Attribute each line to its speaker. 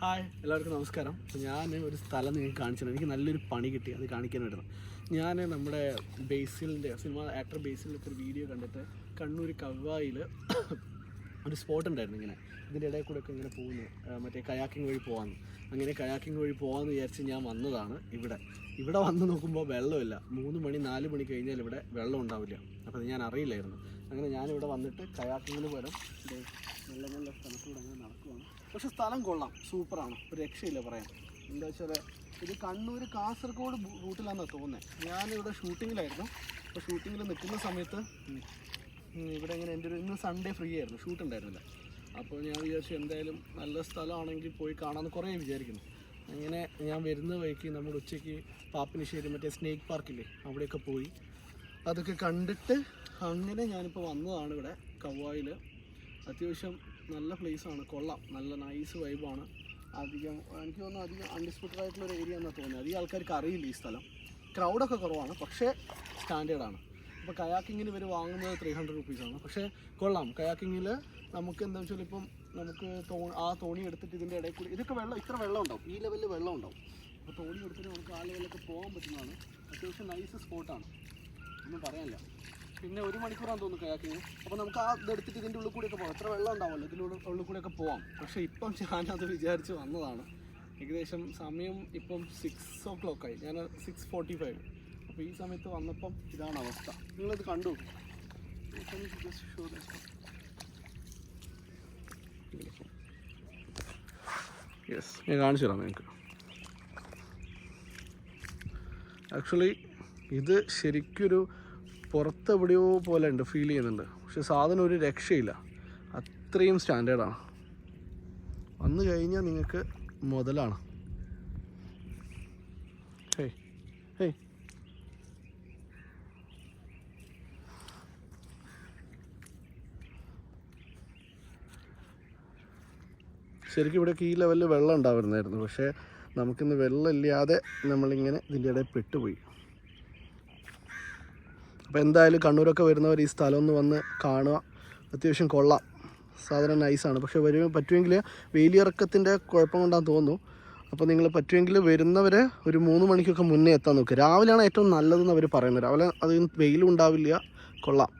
Speaker 1: Hi എല്ലാവർക്കും നമസ്കാരം. ഞാൻ ഒരു സ്ഥലം നിങ്ങൾക്ക് കാണിച്ചു തരാം. എനിക്ക് നല്ലൊരു പണി കിട്ടി, അത് കാണിക്കാനായിരുന്നു. ഞാൻ നമ്മുടെ ബേസിലിൻ്റെ സിനിമ ആക്ടർ ബേസിലിൻ്റെ ഒരു വീഡിയോ കണ്ടിട്ട് കണ്ണൂർ കവ്വായിൽ ഒരു സ്പോട്ട് ഉണ്ടായിരുന്നു. ഇങ്ങനെ ഇതിൻ്റെ ഇടയിൽ കൂടെ ഒക്കെ ഇങ്ങനെ പോകുന്നു, മറ്റേ കയാക്കിംഗ് വഴി പോകാമെന്ന്. അങ്ങനെ കയാക്കിംഗ് വഴി പോകാമെന്ന് വിചാരിച്ച് ഞാൻ വന്നതാണ്. ഇവിടെ വന്ന് നോക്കുമ്പോൾ വെള്ളമില്ല. 3 മണി 4 മണി കഴിഞ്ഞാൽ ഇവിടെ വെള്ളം ഉണ്ടാവില്ല. അപ്പോൾ അത് ഞാൻ അറിയില്ലായിരുന്നു. അങ്ങനെ ഞാനിവിടെ വന്നിട്ട് കയാക്കിങ്ങിന് പകരം നല്ല നല്ല സ്ഥലത്തൂടെ അങ്ങനെ നടക്കുവാണ്. പക്ഷെ സ്ഥലം കൊള്ളാം, സൂപ്പറാണ്, ഒരു രക്ഷയില്ല പറയാൻ. എന്താ വെച്ചാൽ ഇത് കണ്ണൂർ കാസർഗോഡ് റൂട്ടിലാണെന്നാണ് തോന്നുന്നത്. ഞാനിവിടെ ഷൂട്ടിങ്ങിലായിരുന്നു. അപ്പോൾ ഷൂട്ടിങ്ങിൽ നിൽക്കുന്ന സമയത്ത് ഇവിടെ ഇങ്ങനെ എൻ്റെ ഇന്ന് സൺഡേ ഫ്രീ ആയിരുന്നു, ഷൂട്ട് ഉണ്ടായിരുന്നില്ല. അപ്പോൾ ഞാൻ വിചാരിച്ചു എന്തായാലും നല്ല സ്ഥലമാണെങ്കിൽ പോയി കാണാമെന്ന് കുറേ വിചാരിക്കുന്നു. അങ്ങനെ ഞാൻ വരുന്ന വഴിക്ക് നമ്മൾ ഉച്ചയ്ക്ക് പാപ്പിനിശ്ശേരി മറ്റേ സ്നേക്ക് പാർക്കില്ലേ അവിടെയൊക്കെ പോയി അതൊക്കെ കണ്ടിട്ട് അങ്ങനെ ഞാനിപ്പോൾ വന്നതാണ് ഇവിടെ കവ്വായിൽ. അത്യാവശ്യം നല്ല പ്ലേസാണ്, കൊള്ളാം, നല്ല നൈസ് വൈബാണ്. എനിക്ക് തോന്നുന്നു അധികം അൺഡിസ്പ്യൂട്ടഡ് ആയിട്ടുള്ളൊരു ഏരിയ എന്നാണ് തോന്നുന്നത്. അധികം ആൾക്കാർക്ക് അറിയില്ല ഈ സ്ഥലം. ക്രൗഡൊക്കെ കുറവാണ്, പക്ഷേ സ്റ്റാൻഡേർഡാണ്. ഇപ്പോൾ കയാക്കിങ്ങിന് ഇവർ വാങ്ങുന്നത് 300 റുപ്പീസാണ്. പക്ഷേ കൊള്ളാം. കയാക്കിങ്ങിൽ നമുക്ക് എന്താ വെച്ചാൽ ഇപ്പം നമുക്ക് ആ തോണി എടുത്തിട്ട് ഇതിൻ്റെ ഇടയിൽ കൂടി ഇതൊക്കെ ഇത്ര വെള്ളം ഉണ്ടാവും, ഈ ലെവലിൽ വെള്ളം ഉണ്ടാവും. അപ്പോൾ തോണി എടുത്തിട്ട് നമുക്ക് ആ ലെവലിലൊക്കെ പോകാൻ പറ്റുന്നതാണ്. അത്യാവശ്യം നൈസ് സ്പോട്ടാണ്, ഒന്നും പറയാനില്ല. പിന്നെ 1 മണിക്കൂറാണെന്ന് തോന്നുന്നു കയാക്കിങ്. അപ്പോൾ നമുക്ക് ആ ഇതെടുത്തിട്ട് ഇതിൻ്റെ ഉള്ളിൽ കൂടിയൊക്കെ പോകാം. എത്ര വെള്ളം ഉണ്ടാവുമല്ലോ, ഇതിൻ്റെ ഉള്ളിൽ കൂടിയൊക്കെ പോകാം. പക്ഷേ ഇപ്പം ഞാനത് വിചാരിച്ച് വന്നതാണ്. ഏകദേശം സമയം ഇപ്പം 6 o'clock ആയി. ഞാൻ 6:45. അപ്പോൾ ഈ സമയത്ത് വന്നപ്പം ഇതാണ് അവസ്ഥ. നിങ്ങളിത് കണ്ടു. യെസ്, ഞാൻ കാണിച്ചു തരാം നിങ്ങൾക്ക്. ആക്ച്വലി ഇത് ശരിക്കൊരു പുറത്തെവിടെയോ പോലെ ഉണ്ട്, ഫീൽ ചെയ്യുന്നുണ്ട്. പക്ഷെ സാധനം ഒരു രക്ഷയില്ല, അത്രയും സ്റ്റാൻഡേർഡാണ്. വന്നു കഴിഞ്ഞാൽ നിങ്ങൾക്ക് മുതലാണ്. ഹേയ് ഹേയ് ശരിക്കും ഇവിടെയൊക്കെ ഈ ലെവലിൽ വെള്ളം ഉണ്ടാവുമായിരുന്നു. പക്ഷേ നമുക്കിന്ന് വെള്ളമില്ലാതെ നമ്മളിങ്ങനെ ഇതിൻ്റെ ഇടയിൽ പെട്ടുപോയി. അപ്പോൾ എന്തായാലും കണ്ണൂരൊക്കെ വരുന്നവർ ഈ സ്ഥലം ഒന്ന് വന്ന് കാണുക. അത്യാവശ്യം കൊള്ളാം, സാധനം നൈസാണ്. പക്ഷേ പറ്റുമെങ്കിൽ വേലിയിറക്കത്തിൻ്റെ കുഴപ്പം കൊണ്ടാന്ന് തോന്നുന്നു. അപ്പോൾ നിങ്ങൾ പറ്റുമെങ്കിൽ വരുന്നവർ ഒരു 3 മണിക്കൊക്കെ മുന്നേ എത്താൻ നോക്കുക. രാവിലെയാണ് ഏറ്റവും നല്ലതെന്ന് അവർ പറയുന്നത്. രാവിലെ അത് വെയിലും ഉണ്ടാവില്ല, കൊള്ളാം.